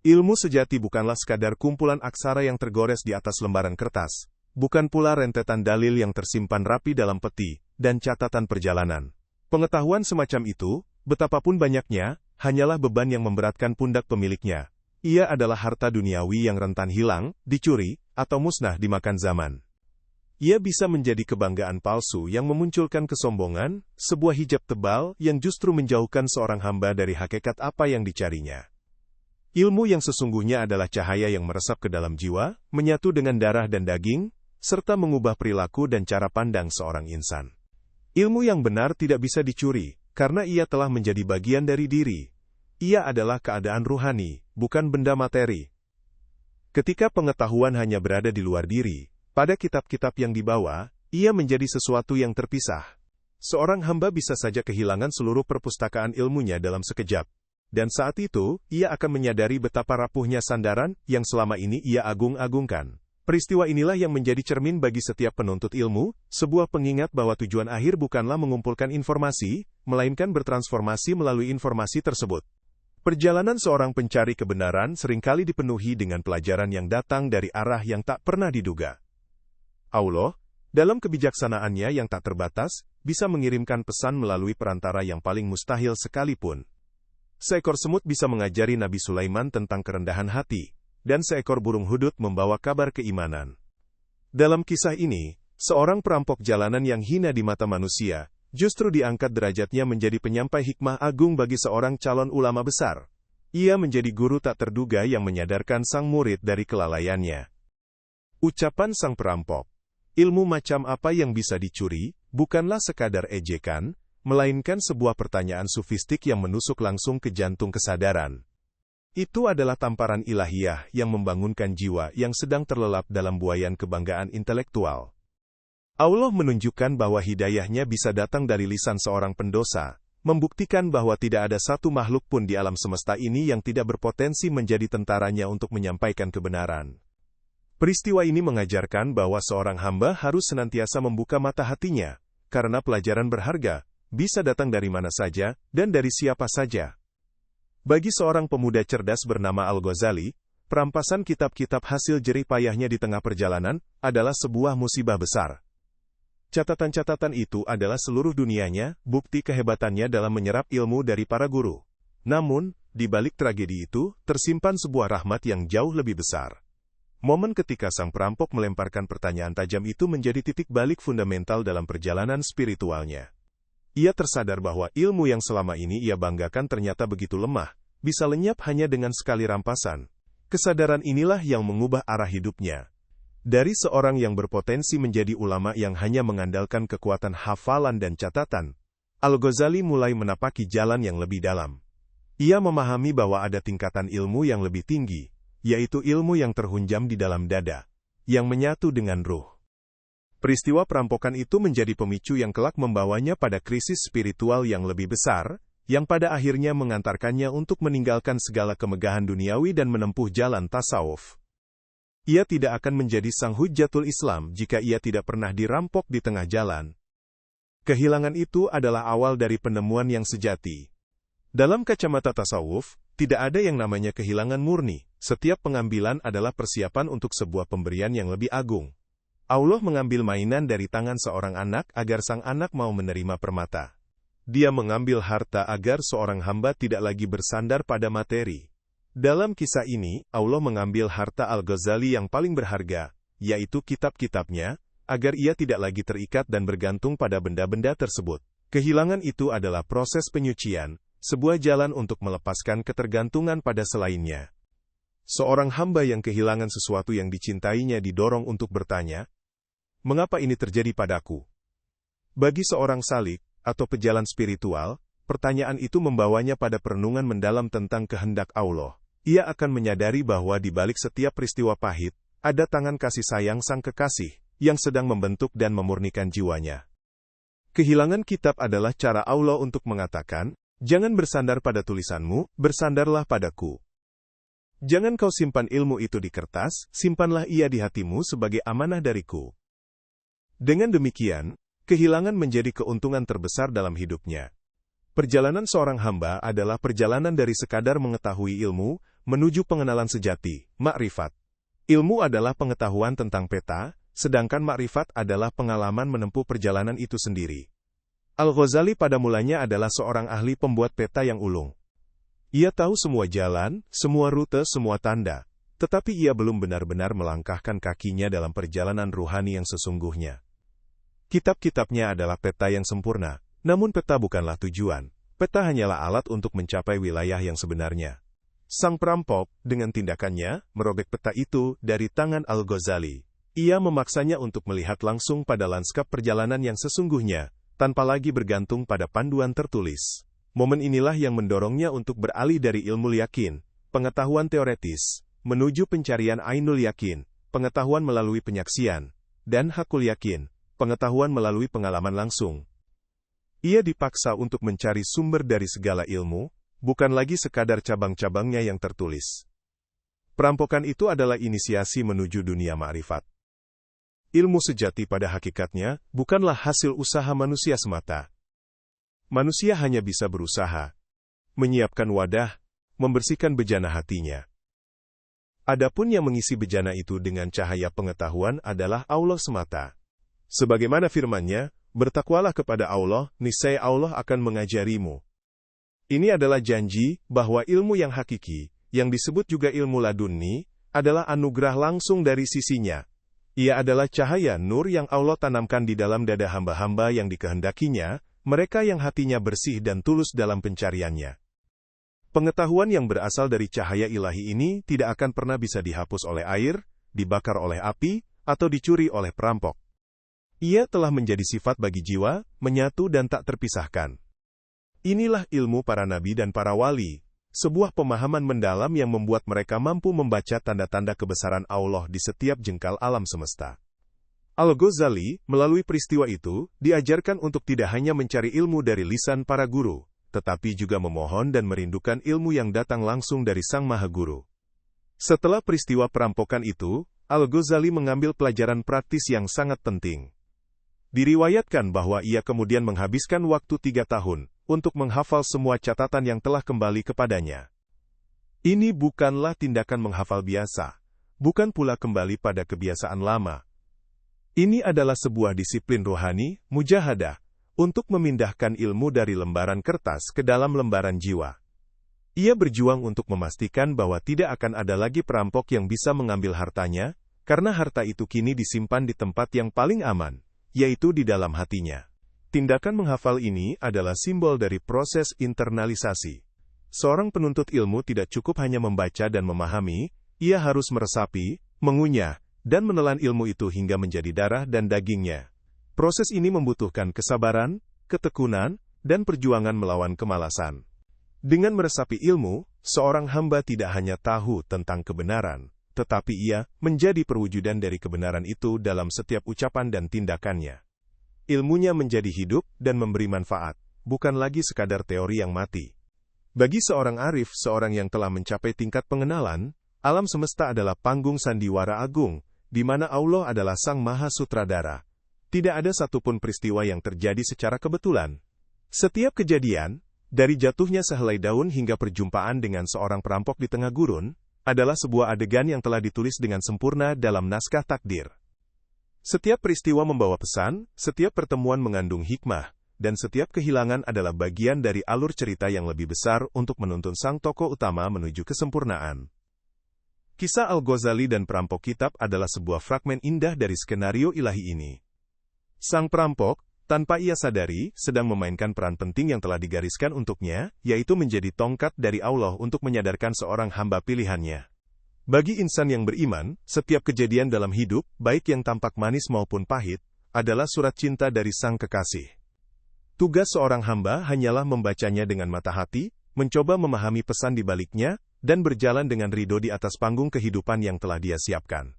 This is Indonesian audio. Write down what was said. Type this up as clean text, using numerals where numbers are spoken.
Ilmu sejati bukanlah sekadar kumpulan aksara yang tergores di atas lembaran kertas, bukan pula rentetan dalil yang tersimpan rapi dalam peti dan catatan perjalanan. Pengetahuan semacam itu, betapapun banyaknya, hanyalah beban yang memberatkan pundak pemiliknya. Ia adalah harta duniawi yang rentan hilang, dicuri, atau musnah dimakan zaman. Ia bisa menjadi kebanggaan palsu yang memunculkan kesombongan, sebuah hijab tebal yang justru menjauhkan seorang hamba dari hakikat apa yang dicarinya. Ilmu yang sesungguhnya adalah cahaya yang meresap ke dalam jiwa, menyatu dengan darah dan daging, serta mengubah perilaku dan cara pandang seorang insan. Ilmu yang benar tidak bisa dicuri, karena ia telah menjadi bagian dari diri. Ia adalah keadaan ruhani, bukan benda materi. Ketika pengetahuan hanya berada di luar diri, pada kitab-kitab yang dibawa, ia menjadi sesuatu yang terpisah. Seorang hamba bisa saja kehilangan seluruh perpustakaan ilmunya dalam sekejap. Dan saat itu, ia akan menyadari betapa rapuhnya sandaran yang selama ini ia agung-agungkan. Peristiwa inilah yang menjadi cermin bagi setiap penuntut ilmu, sebuah pengingat bahwa tujuan akhir bukanlah mengumpulkan informasi, melainkan bertransformasi melalui informasi tersebut. Perjalanan seorang pencari kebenaran seringkali dipenuhi dengan pelajaran yang datang dari arah yang tak pernah diduga. Allah, dalam kebijaksanaannya yang tak terbatas, bisa mengirimkan pesan melalui perantara yang paling mustahil sekalipun. Seekor semut bisa mengajari Nabi Sulaiman tentang kerendahan hati, dan seekor burung hudud membawa kabar keimanan. Dalam kisah ini, seorang perampok jalanan yang hina di mata manusia, justru diangkat derajatnya menjadi penyampai hikmah agung bagi seorang calon ulama besar. Ia menjadi guru tak terduga yang menyadarkan sang murid dari kelalaiannya. Ucapan sang perampok, ilmu macam apa yang bisa dicuri, bukanlah sekadar ejekan, melainkan sebuah pertanyaan sufistik yang menusuk langsung ke jantung kesadaran. Itu adalah tamparan ilahiyah yang membangunkan jiwa yang sedang terlelap dalam buayan kebanggaan intelektual. Allah menunjukkan bahwa hidayahnya bisa datang dari lisan seorang pendosa, membuktikan bahwa tidak ada satu makhluk pun di alam semesta ini yang tidak berpotensi menjadi tentaranya untuk menyampaikan kebenaran. Peristiwa ini mengajarkan bahwa seorang hamba harus senantiasa membuka mata hatinya, karena pelajaran berharga bisa datang dari mana saja dan dari siapa saja. Bagi seorang pemuda cerdas bernama Al-Ghazali, perampasan kitab-kitab hasil jerih payahnya di tengah perjalanan adalah sebuah musibah besar. Catatan-catatan itu adalah seluruh dunianya, bukti kehebatannya dalam menyerap ilmu dari para guru. Namun, di balik tragedi itu, tersimpan sebuah rahmat yang jauh lebih besar. Momen ketika sang perampok melemparkan pertanyaan tajam itu menjadi titik balik fundamental dalam perjalanan spiritualnya. Ia tersadar bahwa ilmu yang selama ini ia banggakan ternyata begitu lemah, bisa lenyap hanya dengan sekali rampasan. Kesadaran inilah yang mengubah arah hidupnya. Dari seorang yang berpotensi menjadi ulama yang hanya mengandalkan kekuatan hafalan dan catatan, Al-Ghazali mulai menapaki jalan yang lebih dalam. Ia memahami bahwa ada tingkatan ilmu yang lebih tinggi, yaitu ilmu yang terhunjam di dalam dada, yang menyatu dengan ruh. Peristiwa perampokan itu menjadi pemicu yang kelak membawanya pada krisis spiritual yang lebih besar, yang pada akhirnya mengantarkannya untuk meninggalkan segala kemegahan duniawi dan menempuh jalan tasawuf. Ia tidak akan menjadi sang hujjatul Islam jika ia tidak pernah dirampok di tengah jalan. Kehilangan itu adalah awal dari penemuan yang sejati. Dalam kacamata tasawuf, tidak ada yang namanya kehilangan murni. Setiap pengambilan adalah persiapan untuk sebuah pemberian yang lebih agung. Allah mengambil mainan dari tangan seorang anak agar sang anak mau menerima permata. Dia mengambil harta agar seorang hamba tidak lagi bersandar pada materi. Dalam kisah ini, Allah mengambil harta Al-Ghazali yang paling berharga, yaitu kitab-kitabnya, agar ia tidak lagi terikat dan bergantung pada benda-benda tersebut. Kehilangan itu adalah proses penyucian, sebuah jalan untuk melepaskan ketergantungan pada selainnya. Seorang hamba yang kehilangan sesuatu yang dicintainya didorong untuk bertanya, "Mengapa ini terjadi padaku?" Bagi seorang salik, atau pejalan spiritual, pertanyaan itu membawanya pada perenungan mendalam tentang kehendak Allah. Ia akan menyadari bahwa di balik setiap peristiwa pahit, ada tangan kasih sayang sang kekasih, yang sedang membentuk dan memurnikan jiwanya. Kehilangan kitab adalah cara Allah untuk mengatakan, "Jangan bersandar pada tulisanmu, bersandarlah padaku." Jangan kau simpan ilmu itu di kertas, simpanlah ia di hatimu sebagai amanah dariku. Dengan demikian, kehilangan menjadi keuntungan terbesar dalam hidupnya. Perjalanan seorang hamba adalah perjalanan dari sekadar mengetahui ilmu, menuju pengenalan sejati, makrifat. Ilmu adalah pengetahuan tentang peta, sedangkan makrifat adalah pengalaman menempuh perjalanan itu sendiri. Al-Ghazali pada mulanya adalah seorang ahli pembuat peta yang ulung. Ia tahu semua jalan, semua rute, semua tanda, tetapi ia belum benar-benar melangkahkan kakinya dalam perjalanan ruhani yang sesungguhnya. Kitab-kitabnya adalah peta yang sempurna, namun peta bukanlah tujuan. Peta hanyalah alat untuk mencapai wilayah yang sebenarnya. Sang perampok, dengan tindakannya, merobek peta itu dari tangan Al-Ghazali. Ia memaksanya untuk melihat langsung pada lanskap perjalanan yang sesungguhnya, tanpa lagi bergantung pada panduan tertulis. Momen inilah yang mendorongnya untuk beralih dari ilmu yakin, pengetahuan teoretis, menuju pencarian ainul yakin, pengetahuan melalui penyaksian, dan hakul yakin, pengetahuan melalui pengalaman langsung. Ia dipaksa untuk mencari sumber dari segala ilmu, bukan lagi sekadar cabang-cabangnya yang tertulis. Perampokan itu adalah inisiasi menuju dunia ma'rifat. Ilmu sejati pada hakikatnya bukanlah hasil usaha manusia semata. Manusia hanya bisa berusaha, menyiapkan wadah, membersihkan bejana hatinya. Adapun yang mengisi bejana itu dengan cahaya pengetahuan adalah Allah semata. Sebagaimana firman-Nya, bertakwalah kepada Allah, niscaya Allah akan mengajarimu. Ini adalah janji bahwa ilmu yang hakiki, yang disebut juga ilmu laduni, adalah anugerah langsung dari sisinya. Ia adalah cahaya nur yang Allah tanamkan di dalam dada hamba-hamba yang dikehendakinya, mereka yang hatinya bersih dan tulus dalam pencariannya. Pengetahuan yang berasal dari cahaya ilahi ini tidak akan pernah bisa dihapus oleh air, dibakar oleh api, atau dicuri oleh perampok. Ia telah menjadi sifat bagi jiwa, menyatu dan tak terpisahkan. Inilah ilmu para nabi dan para wali, sebuah pemahaman mendalam yang membuat mereka mampu membaca tanda-tanda kebesaran Allah di setiap jengkal alam semesta. Al-Ghazali, melalui peristiwa itu, diajarkan untuk tidak hanya mencari ilmu dari lisan para guru, tetapi juga memohon dan merindukan ilmu yang datang langsung dari Sang Maha Guru. Setelah peristiwa perampokan itu, Al-Ghazali mengambil pelajaran praktis yang sangat penting. Diriwayatkan bahwa ia kemudian menghabiskan waktu 3 tahun, untuk menghafal semua catatan yang telah kembali kepadanya. Ini bukanlah tindakan menghafal biasa, bukan pula kembali pada kebiasaan lama. Ini adalah sebuah disiplin rohani, mujahadah, untuk memindahkan ilmu dari lembaran kertas ke dalam lembaran jiwa. Ia berjuang untuk memastikan bahwa tidak akan ada lagi perampok yang bisa mengambil hartanya, karena harta itu kini disimpan di tempat yang paling aman, yaitu di dalam hatinya. Tindakan menghafal ini adalah simbol dari proses internalisasi. Seorang penuntut ilmu tidak cukup hanya membaca dan memahami, ia harus meresapi, mengunyah, dan menelan ilmu itu hingga menjadi darah dan dagingnya. Proses ini membutuhkan kesabaran, ketekunan, dan perjuangan melawan kemalasan. Dengan meresapi ilmu, seorang hamba tidak hanya tahu tentang kebenaran, tetapi ia menjadi perwujudan dari kebenaran itu dalam setiap ucapan dan tindakannya. Ilmunya menjadi hidup dan memberi manfaat, bukan lagi sekadar teori yang mati. Bagi seorang arif, seorang yang telah mencapai tingkat pengenalan, alam semesta adalah panggung sandiwara agung, di mana Allah adalah Sang Maha Sutradara. Tidak ada satupun peristiwa yang terjadi secara kebetulan. Setiap kejadian, dari jatuhnya sehelai daun hingga perjumpaan dengan seorang perampok di tengah gurun, adalah sebuah adegan yang telah ditulis dengan sempurna dalam naskah takdir. Setiap peristiwa membawa pesan, setiap pertemuan mengandung hikmah, dan setiap kehilangan adalah bagian dari alur cerita yang lebih besar untuk menuntun sang tokoh utama menuju kesempurnaan. Kisah Al-Ghazali dan perampok kitab adalah sebuah fragmen indah dari skenario ilahi ini. Sang perampok, tanpa ia sadari, sedang memainkan peran penting yang telah digariskan untuknya, yaitu menjadi tongkat dari Allah untuk menyadarkan seorang hamba pilihannya. Bagi insan yang beriman, setiap kejadian dalam hidup, baik yang tampak manis maupun pahit, adalah surat cinta dari Sang Kekasih. Tugas seorang hamba hanyalah membacanya dengan mata hati, mencoba memahami pesan di baliknya, dan berjalan dengan ridho di atas panggung kehidupan yang telah dia siapkan.